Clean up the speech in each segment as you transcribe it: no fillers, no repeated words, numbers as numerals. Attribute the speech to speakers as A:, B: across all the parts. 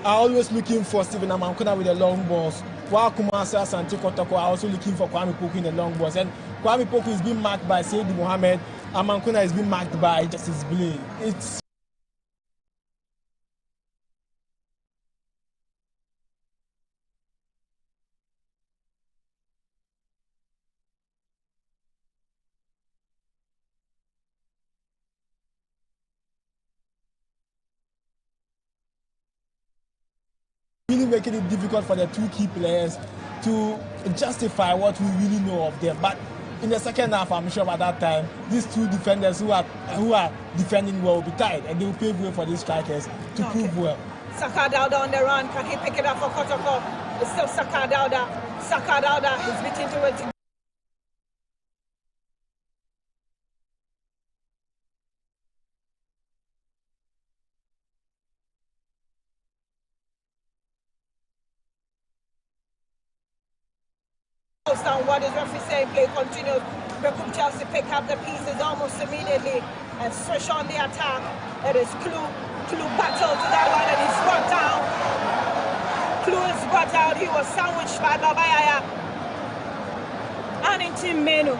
A: are always looking for Stephen Amankuna with the long balls. While Kumasi, ASANTE, KOTOKO are also looking for Kwame Poku in the long balls. And Kwame Poku is being marked by Seydou Mohamed. Amankuna is being marked by Justice Blay. It's really making it difficult for the two key players to justify what we really know of them. But in the second half, I'm sure by that time, these two defenders who are defending well will be tired, and they will pave way for these strikers to prove well.
B: Saka Dauda on the run. Can he pick it up for KOTOKO? It's still Saka Dauda. Saka Dauda is beating to it. Down. What is referee saying? Play continues. BEREKUM Chelsea pick up the pieces almost immediately and switch on the attack. It is Clue. Clue battled to that one and he's brought down. Clue is brought out. He was sandwiched by Babayaya. Annington Menu.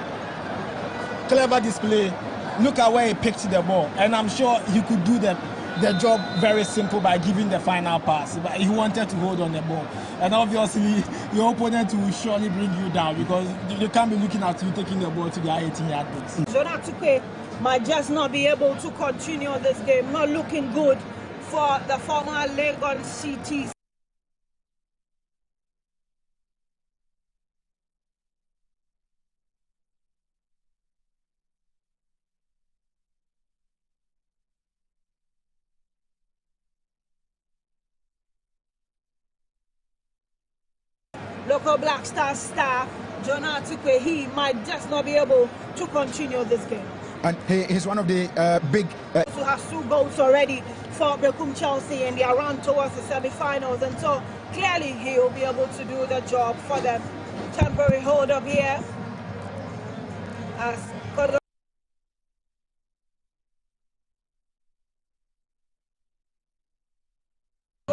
A: Clever display. Look at where he picked the ball, and I'm sure he could do the job very simple by giving the final pass, but he wanted to hold on the ball, and obviously your opponent will surely bring you down because they can't be looking at you taking the ball to their 18-yard box.
B: Jonathan might just not be able to continue this game, not looking good for the former Legon CTs. Local Black Stars star, Jonathan, he might just not be able to continue this game.
C: And he's one of the big...
B: who has 2 goals already for BEREKUM Chelsea and they are run towards the semi-finals, and so clearly he will be able to do the job for them. Temporary hold up here as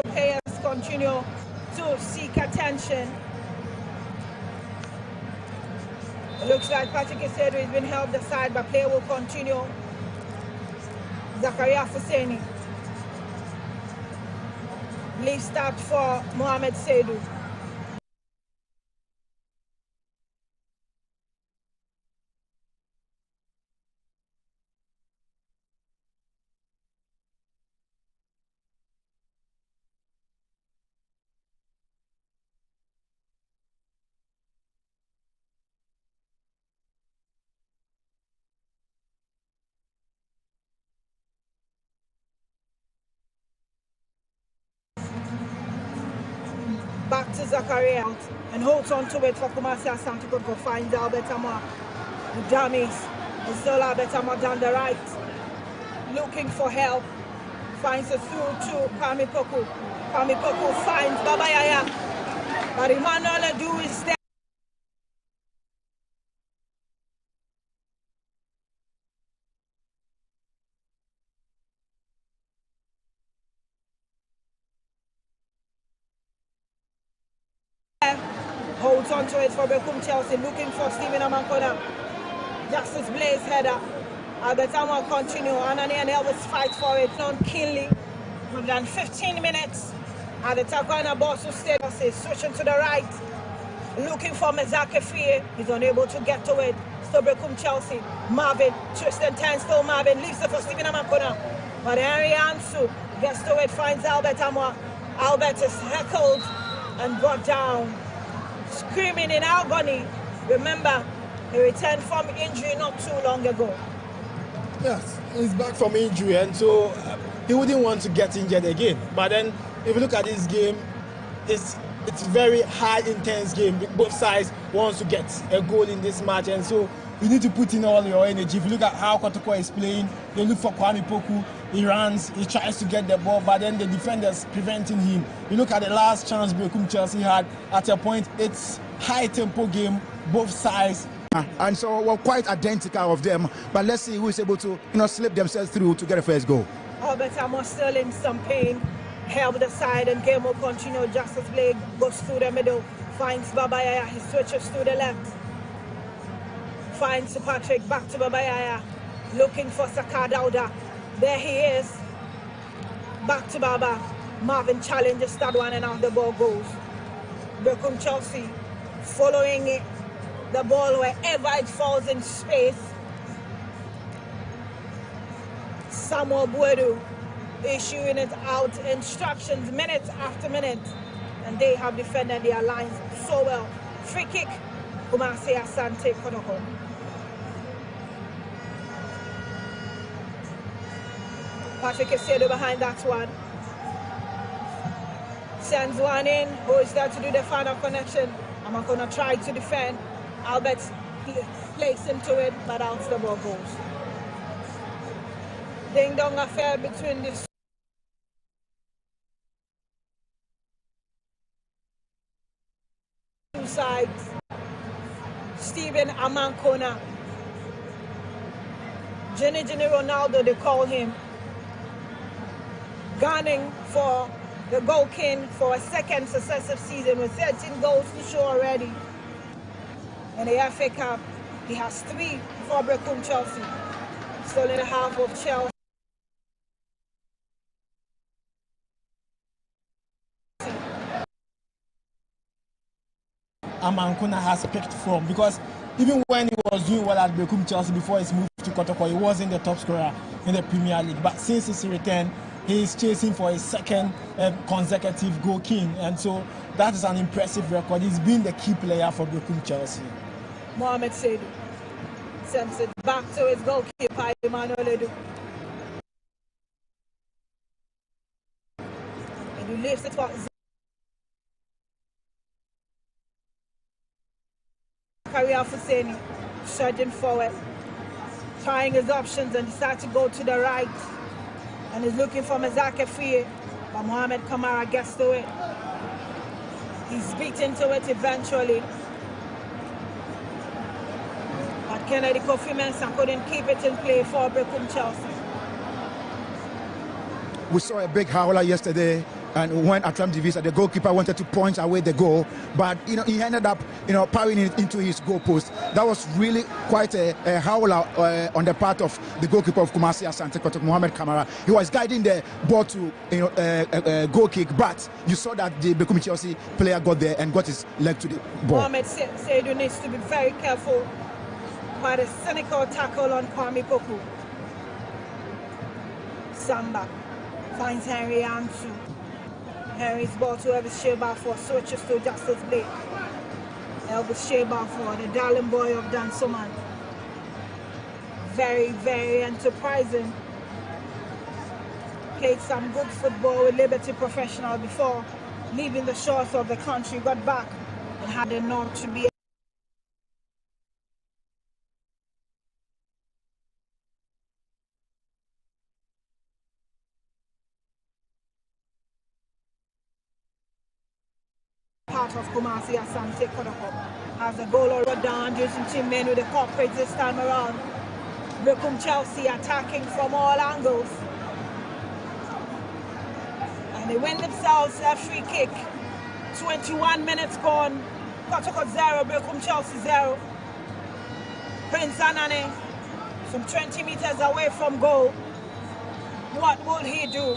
B: players continue to seek attention. It looks like Patrick Isedu has been helped aside, but player will continue. Zakaria Fuseni. Leave start for Mohamed Seydou. Back to Zakaria and holds on to it for Kumasi. ASANTE KOTOKO finds Albert Amwa. The dummies. It's still Albert Amwa down the right. Looking for help. Finds it through to Kwame Poku. Kwame Poku finds Babayaya. But Emmanuel Edu is there. Holds on to it for BEREKUM Chelsea, looking for Stephen Amankuna. Justice Blay's header. Albert Amwa continue. Anani and Elvis fight for it. Non keenly. We've done 15 minutes. At the Takwana Bosu Stadium, switching to the right. Looking for Mezake Fie. He's unable to get to it. Still BEREKUM Chelsea. Marvin. Tristan Tan still Marvin. Leaves it for Stephen Amankuna. But Henry Ansu gets to it, finds Albert Amwa. Albert is heckled and brought down. Screaming in agony. Remember, he returned from injury not too long ago.
A: Yes, he's back from injury, and so he wouldn't want to get injured again. But then, if you look at this game, it's very high intense game. Both sides wants to get a goal in this match, and so you need to put in all your energy. If you look at how KOTOKO is playing, they look for Kwame Poku. He runs, he tries to get the ball, but then the defenders preventing him. You look at the last chance BEREKUM Chelsea had. At a point, it's high tempo game, both sides.
C: And so we're quite identical of them, but let's see who is able to slip themselves through to get a first goal.
B: Albert Amwa still in some pain. Help the side and game will continue. Justice Blake goes through the middle, finds Babayaya, he switches to the left. Finds Patrick, back to Babayaya, looking for Saka Dauda. There he is. Back to Baba. Marvin challenges that one and out the ball goes. Berekum Chelsea following it. The ball wherever it falls in space. Samuel Buedu issuing it out, instructions minute after minute, and they have defended their lines so well. Free kick, Kumasi Asante KOTOKO. Patrick Esedo behind that one. Sends one in, who is there to do the final connection. I'm not going to try to defend. Albert plays into it, but out the ball goes. Ding dong affair between the two sides. Steven Amankona. Jenny Ronaldo, they call him. Gunning for the goal king for a second successive season with 13 goals to show already. In the FA Cup, he has 3 for Berekum Chelsea. Still in the half of Chelsea.
A: Amankona has picked from, because even when he was doing well at Berekum Chelsea before his move to KOTOKO, he wasn't the top scorer in the Premier League. But since his return, he is chasing for his second consecutive goal king, and so that is an impressive record. He's been the key player for Berekum Chelsea.
B: Mohamed Seydou sends it back to his goalkeeper, Emmanuel Edu. Edu leaves it for Zakaria Fuseni, surging forward, trying his options and decides to go to the right. And is looking for Mazaka Fie, but Mohamed Kamara gets to it. He's beaten to it eventually. But Kennedy Kofi Mensah couldn't keep it in play for Berekum Chelsea.
C: We saw a big howler yesterday, and when Atram Divisa, the goalkeeper, wanted to point away the goal, but he ended up powering it into his goal post. That was really quite a howler on the part of the goalkeeper of Kumasi Asante KOTOKO, Mohamed Kamara. He was guiding the ball to a goal kick, but you saw that the Berekum Chelsea player got there and got his leg to the ball.
B: Mohamed Seydou needs to be very careful by the cynical tackle on Kwame Poku. Samba finds Henry Ansu. Henry's ball to Elvis Sheba for switches to Justice Blake. Elvis Sheba for the darling boy of Dan Soman. Very, very enterprising. Played some good football with Liberty Professional before leaving the shores of the country, got back and had a nod to be part of Kumasi Asante KOTOKO. Has a goal already down, using team men with the corporates this time around. Berekum Chelsea attacking from all angles. And they win themselves a free kick. 21 minutes gone. KOTOKO 0, Berekum Chelsea 0. Prince Anane, some 20 meters away from goal. What will he do?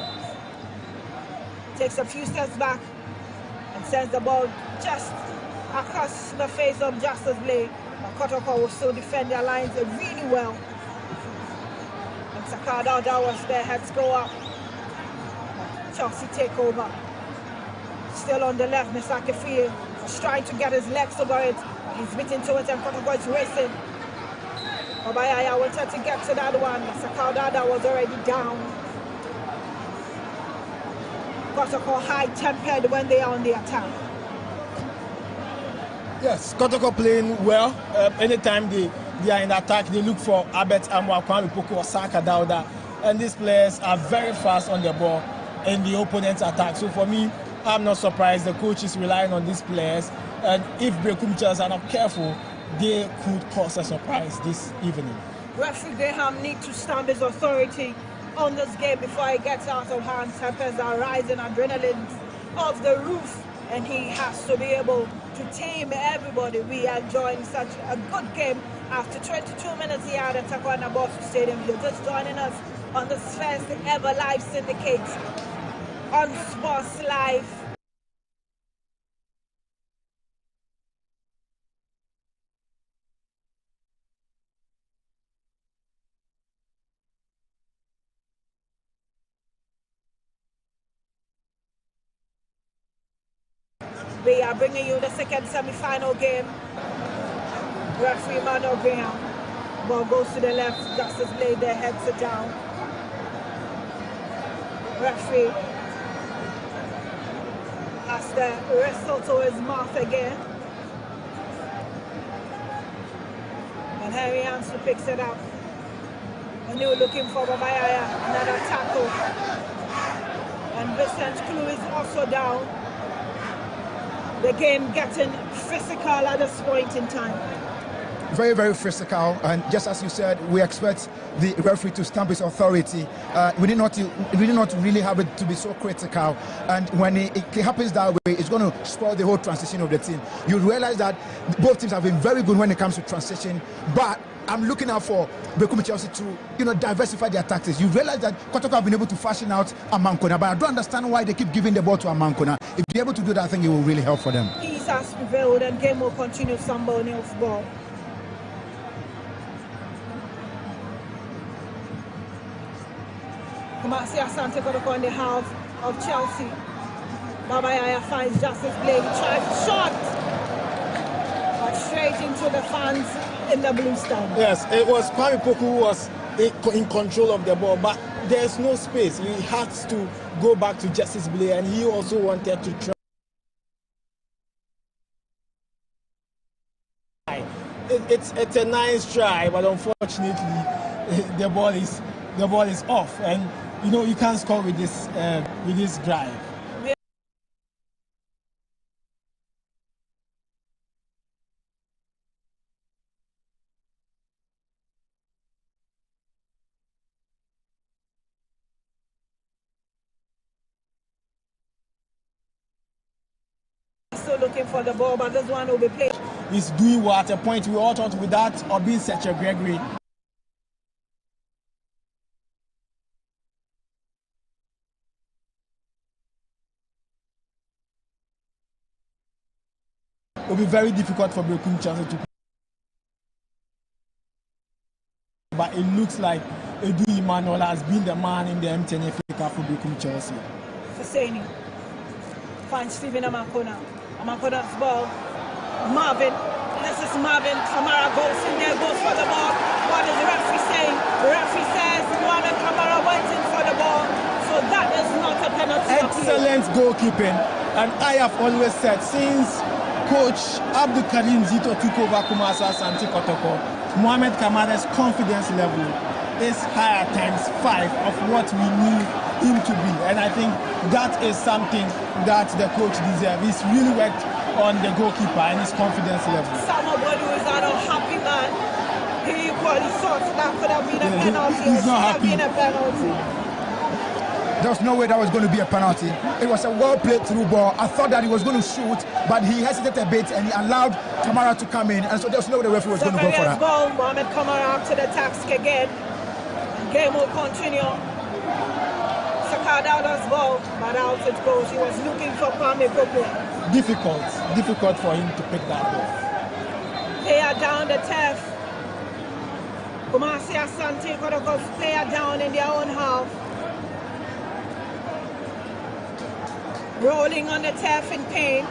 B: Takes a few steps back and sends the ball just across the face of Justice Blake. But KOTOKO will still defend their lines really well. And Saka Dauda was there, heads go up. Chelsea take over. Still on the left, Misaki Fie is trying to get his legs over it. He's beaten to it and KOTOKO is racing. Obayaya wanted to get to that one, but Saka Dauda was already down. KOTOKO high-tempered when they are on the attack.
A: Yes, KOTOKO playing well. Anytime they are in attack, they look for Albert Amwa, Kwame Poku, or Saka Dauda. And these players are very fast on the ball in the opponent's attack. So for me, I'm not surprised the coach is relying on these players. And if Berekum Chelsea are not careful, they could cause a surprise this evening.
B: Referee Graham needs to stamp his authority on this game before it gets out of hand. Tempers are rising, adrenaline off the roof, and he has to be able to tame everybody. We are enjoying such a good game after 22 minutes here at Taekwondo Boston Stadium. You're just joining us on the first ever live syndicate on Sports Live. We are bringing you the second semi-final game. Referee Mano Graham. Ball goes to the left. Justice laid their heads down. Referee has the whistle to his mouth again. And Henry Hansen picks it up. And they were looking for Babayaya. Another tackle. And Vincent Clue is also down. The game getting physical at this point in time.
C: Very, very physical, and just as you said, we expect the referee to stamp his authority. We did not really have it to be so critical, and when it happens that way, it's going to spoil the whole transition of the team. You realize that both teams have been very good when it comes to transition, but I'm looking out for BEREKUM Chelsea to, diversify their tactics. You realize that KOTOKO have been able to fashion out Amankona, but I don't understand why they keep giving the ball to Amankona. If they're able to do that, I think it will really help for them.
B: Peace has prevailed, and game will continue. Sambo O'Neill's ball. Kumasi Asante KOTOKO on the half of Chelsea. Babayaya finds Justice Blake, tries shot, but straight into the fans in the blue stand.
A: Yes, it was Kwame Poku who was in control of the ball, but there's no space. He had to go back to Justice Blake, and he also wanted to try. It's a nice try, but unfortunately, the ball is off, and you can't score with this drive.
B: Still looking for the ball, but this one will be played.
A: He's doing what? At a point we all thought without or being such a Gregory. It will be very difficult for BEREKUM Chelsea to. But it looks like Edu Emmanuel has been the man in the MTN FA Cup for BEREKUM Chelsea.
B: Faseni finds Stephen Amankona. Amankona's ball. Marvin. This is Marvin. Kamara goes in there, goes for the ball. What is the referee saying? The referee says Marvin Kamara went in for the ball. So that is not a penalty.
A: Excellent goalkeeping. And I have always said, since Coach Abdul Karim Zito took over Kumasi Asante KOTOKO, Mohamed Kamara's confidence level is higher ×5 of what we knew him to be, and I think that is something that the coach deserves. He's really worked on the goalkeeper and his confidence level.
B: Somebody who is not a happy man. He equally thought that could have been a penalty.
A: He's not happy.
B: A penalty.
C: There was no way that was going to be a penalty. It was a well played through ball. I thought that he was going to shoot, but he hesitated a bit and he allowed Kamara to come in, and so there's no way the referee was going to go for that.
B: Ball, Mohamed Kamara up to the task again. Game will continue. Sakada's ball, but out it goes. He was looking for Kwame Poku.
A: Difficult for him to pick that ball.
B: Player down the turf. Kumasi Asante KOTOKO's player down in their own half. Rolling on the turf in pain.